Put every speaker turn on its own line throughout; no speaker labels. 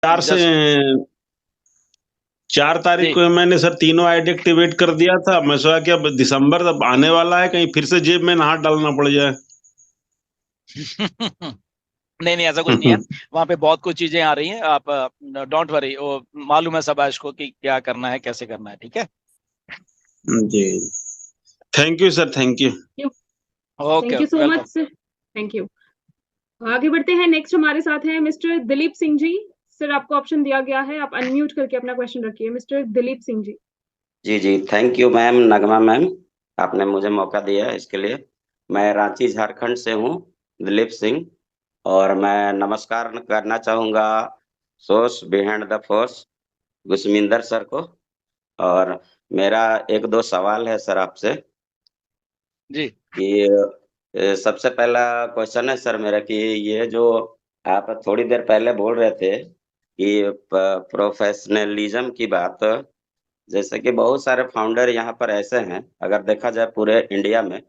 4 से
Just
4 तारीख
जी
को मैंने सर तीनों आईडी एक्टिवेट कर दिया था। मैं सोचा कि अब दिसंबर अब आने वाला है, कहीं फिर से जेब में ना हाथ डालना पड़ जाए।
नहीं नहीं, ऐसा कुछ नहीं है। वहां पे बहुत कुछ चीजें आ रही हैं, आप डोंट वरी, वो मालूम है सब आज को कि क्या करना है, कैसे करना है, ठीक है।
जी, thank you sir, thank you.
Okay
thank you
okay,
so much
welcome.
Sir. Thank you. आगे बढ़ते हैं। नेक्स्ट हमारे साथ हैं मिस्टर दिलीप सिंह जी। सर आपको ऑप्शन दिया गया है, आप अनम्यूट करके अपना क्वेश्चन रखिए। मिस्टर दिलीप सिंह जी।
जी जी, thank you ma'am, Nagma ma'am, आपने मुझे मौका दिया है इसके लिए। मैं रांची झारखंड से हूँ, दिलीप सिंह। और मैं नमस्कार करना चाहूँगा source behind the force Gurminder sir को। और मेरा एक दो सवाल है सर आपसे
जी
कि सबसे पहला क्वेश्चन है सर मेरा कि ये जो आप थोड़ी देर पहले बोल रहे थे कि प्रोफेशनलिज्म की बात, जैसे कि बहुत सारे फाउंडर यहाँ पर ऐसे हैं, अगर देखा जाए पूरे इंडिया में,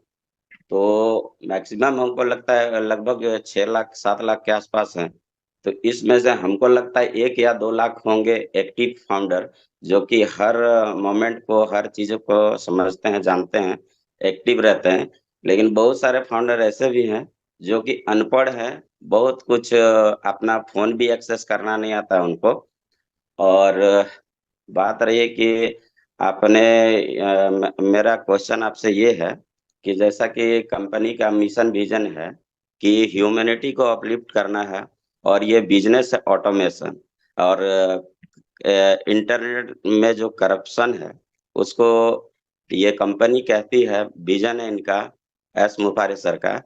तो मैक्सिमम हमको लगता है लगभग 6 लाख 7 लाख के आसपास हैं। तो इसमें से हमको लगता है 1 या 2 लाख होंगे एक्टिव फाउंडर, जो कि हर मोमेंट को, हर चीज़ को समझते हैं, जानते हैं, एक्टिव रहते हैं। लेकिन बहुत सारे फाउंडर ऐसे भी हैं जो कि अनपढ़ हैं, बहुत कुछ अपना फ़ोन भी एक्सेस करना नहीं आता है उनको। और बात रही है कि आपने मेरा क्वेश्चन आपसे ये है कि जैसा कि कंपनी का मिशन विजन है कि ह्यूमैनिटी को अपलिफ्ट करना है, और ये बिजनेस ऑटोमेशन और इंटरनेट में जो करप्शन है उसको ये कंपनी कहती है, विजन है इनका, एस मुफारी सर का,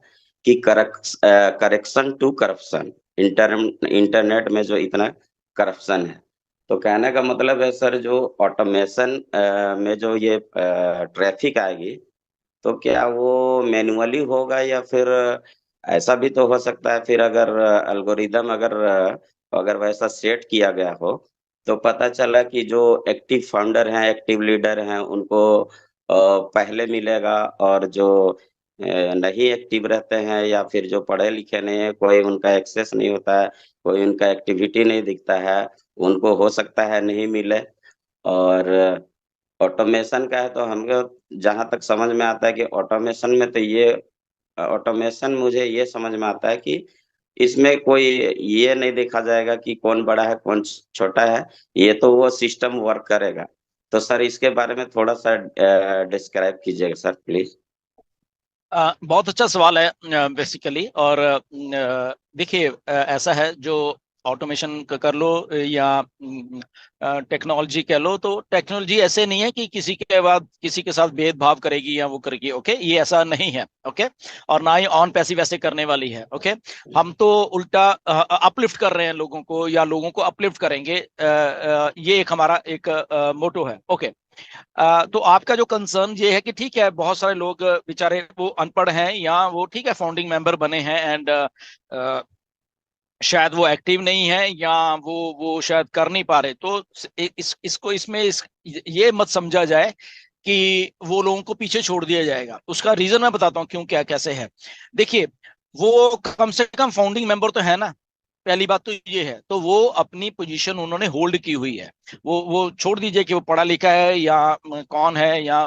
कि करेक्शन टू करप्शन। इंटरनेट में जो इतना करप्शन है, तो कहने का मतलब है सर जो ऑटोमेशन में जो ये ट्रैफिक आएगी, तो क्या वो मैन्युअली होगा या फिर ऐसा भी तो हो सकता है फिर अगर एल्गोरिदम अगर वैसा सेट किया गया हो, तो पता चला कि जो एक्टिव फाउंडर हैं, एक्टिव लीडर हैं, उनको पहले मिलेगा, और जो नहीं एक्टिव रहते हैं या फिर जो पढ़े लिखे नहीं है, कोई उनका एक्सेस नहीं होता है, कोई उनका एक्टिविटी नहीं दिखता है, उनको हो सकता है नहीं मिले। और ऑटोमेशन का है तो हमको जहाँ तक समझ में आता है कि ऑटोमेशन में तो ये ऑटोमेशन मुझे ये समझ में आता है कि इसमें कोई ये नहीं देखा जाएगा कि कौन बड़ा है, कौन छोटा है, ये तो वो सिस्टम वर्क करेगा। तो सर इसके बारे में थोड़ा-सा डिस्क्राइब कीजिएगा सर प्लीज़।
बहुत अच्छा सवाल है बेसिकली। और देखिए, ऐसा है, जो ऑटोमेशन कर लो या टेक्नोलॉजी कह लो, तो टेक्नोलॉजी ऐसे नहीं है कि किसी के बाद किसी के साथ भेदभाव करेगी या वो करेगी। ओके, ये ऐसा नहीं है। ओके, और ना ही ऑन पैसिव वैसे करने वाली है। ओके, हम तो उल्टा अपलिफ्ट कर रहे हैं लोगों को, या लोगों को अपलिफ्ट करेंगे। ये एक हमारा एक मोटो है। ओके, तो आपका जो कंसर्न ये है कि ठीक है, बहुत सारे लोग बेचारे वो अनपढ़ हैं, या वो ठीक है फाउंडिंग मेंबर बने हैं, एंड शायद वो एक्टिव नहीं है, या वो शायद कर नहीं पा रहे। तो इसको इसमें ये मत समझा जाए कि वो लोगों को पीछे छोड़ दिया जाएगा। उसका रीजन मैं बताता हूँ क्यों, क्या कैसे है। देखिए, वो कम से कम फाउंडिंग मेंबर तो है ना, पहली बात तो ये है। तो वो अपनी पोजीशन उन्होंने होल्ड की हुई है। वो छोड़ दीजिए कि वो पढ़ा लिखा है या कौन है, या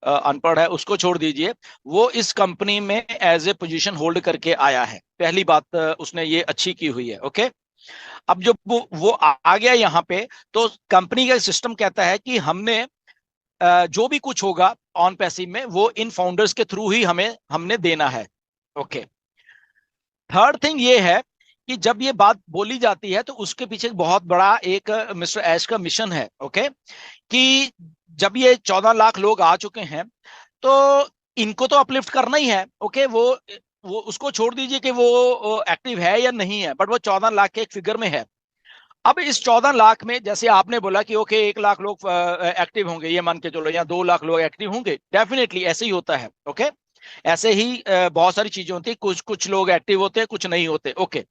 अनपढ़ है, उसको छोड़ दीजिए। वो इस कंपनी में एज ए पोजीशन होल्ड करके आया है, पहली बात उसने ये अच्छी की हुई है। ओके, अब जब वो आ गया यहाँ पे, तो कंपनी का सिस्टम कहता है कि हमने जो भी कुछ होगा ऑन पैसिव में, वो इन फाउंडर्स के थ्रू ही हमने देना है। ओके, थर्ड थिंग ये है कि जब ये बात बोली जाती है, तो उसके पीछे बहुत बड़ा एक मिस्टर ऐश का मिशन है। ओके, कि जब ये 14 लाख लोग आ चुके हैं, तो इनको तो अपलिफ्ट करना ही है। ओके, वो उसको छोड़ दीजिए कि वो एक्टिव है या नहीं है, बट वो 14 लाख के एक फिगर में है। अब इस 14 लाख में, जैसे आपने बोला कि ओके 1 लाख लोग एक्टिव होंगे, ये मान के चलो, या 2 लाख लोग एक्टिव होंगे, डेफिनेटली ऐसे ही होता है। ओके, ऐसे ही बहुत सारी चीजें होती है, कुछ कुछ लोग एक्टिव होते हैं, कुछ नहीं होते। ओके,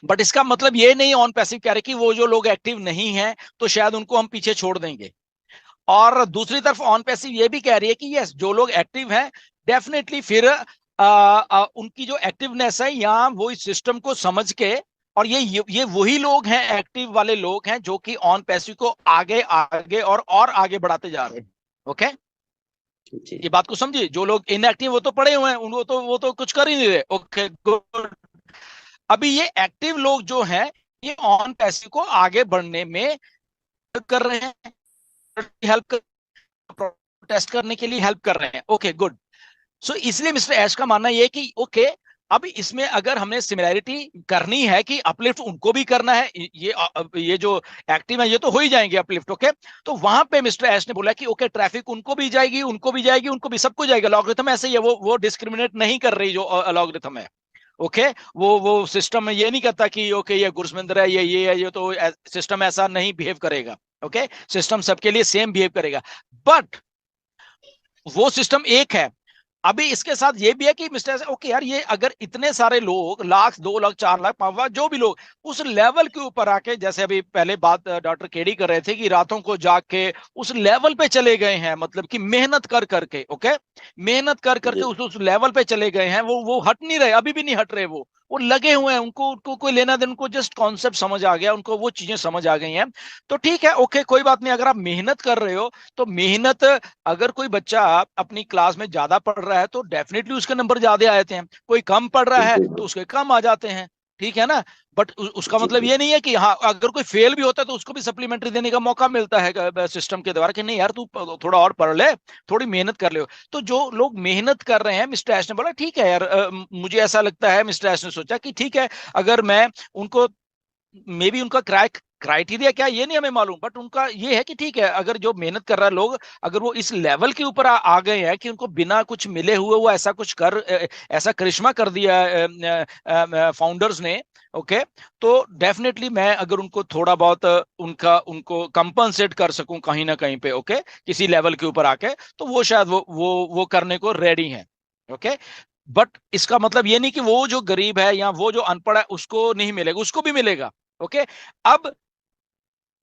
बट इसका मतलब ये नहीं ऑन पैसिव कह रहे कि वो जो लोग एक्टिव नहीं है तो शायद उनको हम पीछे छोड़ देंगे। और दूसरी तरफ ऑन पैसिव ये भी कह रही है कि यस, जो लोग एक्टिव हैं, डेफिनेटली फिर उनकी जो एक्टिवनेस है, या वो इस सिस्टम को समझ के और ये वही लोग हैं, एक्टिव वाले लोग हैं, जो कि ऑन पैसिव को आगे आगे और आगे बढ़ाते जा रहे हैं। ओके,
जी
ये बात को समझिए। जो लोग इनएक्टिव वो तो पड़े हुए हैं, वो तो कुछ कर ही नहीं रहे। Okay good. अभी ये एक्टिव लोग जो हैं, ये ऑन पैसिव को आगे बढ़ने में हेल्प कर रहे हैं, प्रोटेस्ट करने के लिए हेल्प कर रहे हैं। Okay good. सो इसलिए मिस्टर ऐश का मानना यह कि ओके, अब इसमें अगर हमने सिमिलैरिटी करनी है कि अपलिफ्ट उनको भी करना है, ये जो एक्टिव है ये तो हो ही जाएंगे अपलिफ्ट। ओके, तो वहां पे मिस्टर ऐश ने बोला कि ओके, ट्रैफिक उनको भी जाएगी, उनको भी जाएगी, उनको भी, सबको जाएगा। लॉगरिथम ऐसे ही है, वो डिस्क्रिमिनेट नहीं कर रही जो लॉगरिथम है। ओके, वो सिस्टम में ये नहीं कहता कि ओके ये गुरसमिंदर है, ये है, ये तो सिस्टम ऐसा नहीं बिहेव करेगा। ओके, सिस्टम सबके लिए सेम बिहेव करेगा, बट वो सिस्टम एक है। अभी इसके साथ ये भी है कि मिस्टर ओके यार, ये अगर इतने सारे लोग, लाख, 2 लाख, 4 लाख, 5 लाख, जो भी लोग उस लेवल के ऊपर आके, जैसे अभी पहले बात डॉक्टर केडी कर रहे थे कि रातों को जाग के उस लेवल पे चले गए हैं, मतलब कि मेहनत कर करके, ओके, मेहनत कर करके उस लेवल पे चले गए हैं, वो हट नहीं रहे, अभी भी नहीं हट रहे, वो लगे हुए हैं, उनको कोई लेना देना, उनको जस्ट कॉन्सेप्ट समझ आ गया, उनको वो चीजें समझ आ गई हैं। तो ठीक है, ओके, कोई बात नहीं। अगर आप मेहनत कर रहे हो तो मेहनत, अगर कोई बच्चा अपनी क्लास में ज्यादा पढ़ रहा है तो डेफिनेटली उसके नंबर ज्यादा आते हैं, कोई कम पढ़ रहा है तो उसके कम आ जाते हैं, ठीक है ना। बट उसका मतलब ये नहीं है कि हाँ, अगर कोई फेल भी होता है तो उसको भी सप्लीमेंट्री देने का मौका मिलता है सिस्टम के द्वारा कि नहीं यार, तू थोड़ा और पढ़ ले, थोड़ी मेहनत कर ले। तो जो लोग मेहनत कर रहे हैं, मिस्टर ऐश ने बोला ठीक है यार, मुझे ऐसा लगता है, मिस्टर ऐश ने सोचा कि ठीक है, अगर मैं उनको, मे बी उनका क्राइटेरिया क्या ये नहीं हमें मालूम, बट उनका ये है कि ठीक है, अगर जो मेहनत कर रहा है लोग, अगर वो इस लेवल के ऊपर आ गए हैं कि उनको बिना कुछ मिले हुए वो ऐसा कुछ ऐसा करिश्मा कर दिया फाउंडर्स ने, ओके, तो डेफिनेटली मैं अगर उनको थोड़ा बहुत उनको कंपनसेट कर सकूं कहीं ना कहीं पे, ओके, किसी लेवल के ऊपर आके, तो वो शायद वो करने को रेडी है। ओके, बट इसका मतलब ये नहीं कि वो जो गरीब है या वो जो अनपढ़ है उसको नहीं मिलेगा, उसको भी मिलेगा। ओके, अब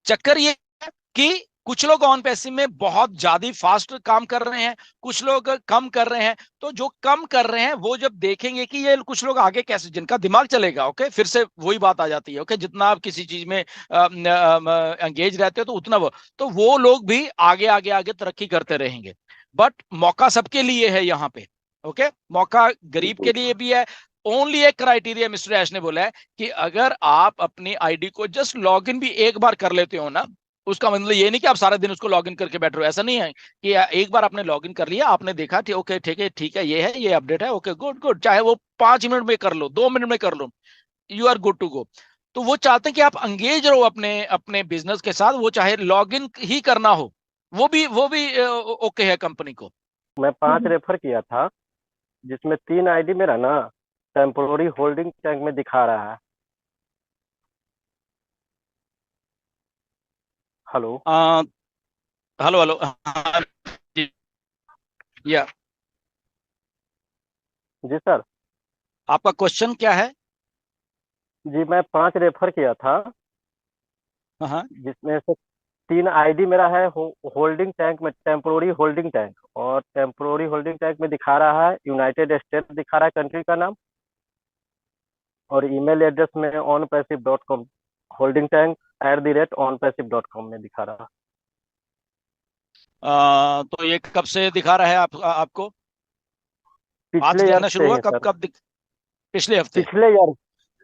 चक्कर ये है कि कुछ लोग ऑन पैसिव में बहुत ज्यादा फास्ट काम कर रहे हैं, कुछ लोग कम कर रहे हैं। तो जो कम कर रहे हैं वो जब देखेंगे कि ये कुछ लोग आगे कैसे, जिनका दिमाग चलेगा, ओके, फिर से वही बात आ जाती है, ओके, जितना आप किसी चीज में एंगेज रहते हो तो उतना वो लोग भी आगे आगे आगे तरक्की करते रहेंगे। बट मौका सबके लिए है यहाँ पे, ओके, मौका गरीब के लिए भी है। ओनली एक क्राइटेरिया मिस्टर ऐश ने बोला है कि अगर आप अपनी आईडी को जस्ट लॉगिन भी एक बार कर लेते हो ना, उसका मतलब ये नहीं कि आप सारा दिन उसको लॉगिन करके बैठ रहे हो, ऐसा नहीं है कि एक बार आपने लॉगिन कर लिया, आपने देखा ओके ठीक है ये है, ये अपडेट है, ओके गुड गुड, चाहे वो 5 मिनट में कर लो, 2 मिनट में कर लो, you are good to go. तो वो चाहते हैं कि आप एंगेज रहो अपने अपने बिजनेस के साथ, वो चाहे लॉगिन ही करना हो, वो भी ओके है कंपनी को।
मैं 5 रेफर किया था, जिसमें 3 आईडी मेरा ना टेम्पोररी होल्डिंग टैंक में दिखा रहा है। हेलो
हेलो या
जी सर।
आपका क्वेश्चन क्या है?
जी मैं 5 रेफर किया था,
हाँ,
जिसमें से 3 आईडी मेरा है होल्डिंग टैंक में, टेम्पोररी होल्डिंग टैंक, और टेम्पोररी होल्डिंग टैंक में दिखा रहा है यूनाइटेड स्टेट्स, दिखा रहा है कंट्री का नाम, और ईमेल एड्रेस में onpassive.com, होल्डिंग टैंक @onpassive.com में दिखा रहा।
तो ये कब से दिखा रहा है आपको? आज
पिछले
दिखना
ईयर
शुरू
से
हुआ?
है सर।
पिछले हफ्ते?
पिछले ईयर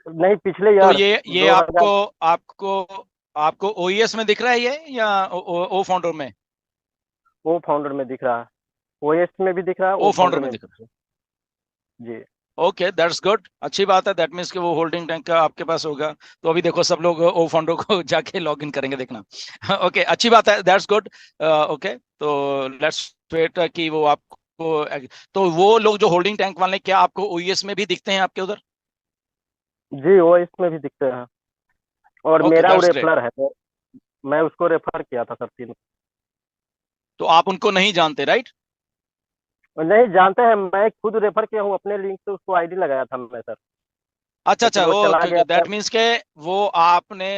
नहीं, पिछले
तो
ईयर।
ये आपको ओईएस में दिख रहा है ये, या ओ फाउंडर में?
ओ फाउंडर में दिख रहा है, ओएस में भी दिख रहा है,
ओ फाउंडर में दिख रहा है।
जी
ओके, दैट्स गुड, अच्छी बात है। दैट मीन्स कि वो होल्डिंग टैंक का आपके पास होगा। तो अभी देखो सब लोग ओ फाउंडर को जाके लॉग इन करेंगे, देखना। ओके, अच्छी बात है, दैट्स गुड। ओके, तो लेट्स वेट कि वो आपको, तो वो लोग जो होल्डिंग टैंक वाले, क्या आपको ओईएस में भी दिखते हैं आपके उधर?
जी, ओएस में भी दिखते हैं, और
Okay,
मेरा
that's
रेफरर है, तो मैं उसको रेफर किया था सर 3।
तो आप उनको नहीं जानते, राइट?
नहीं जानते हैं, मैं खुद रेफर किया हूँ, अपने लिंक से उसको आईडी लगाया था मैं सर।
अच्छा,
लेकिन वो चला
ओके,
गया
दैट
सर।
मीन्स के वो आपने,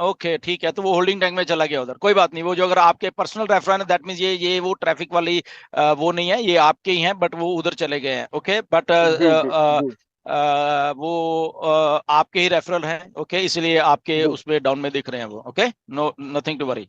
ओके ठीक है, तो वो होल्डिंग टैंक में चला गया उधर, कोई बात नहीं। वो जो अगर आपके पर्सनल रेफरेंस है, दैट मीन्स ये वो ट्रैफिक वाली वो नहीं है, ये आपके ही हैं, बट वो उधर चले गए हैं। ओके, बट
जी जी जी
वो आपके ही रेफरल हैं, ओके, इसलिए आपके उसमें डाउन में दिख रहे हैं वो, okay, no nothing to worry.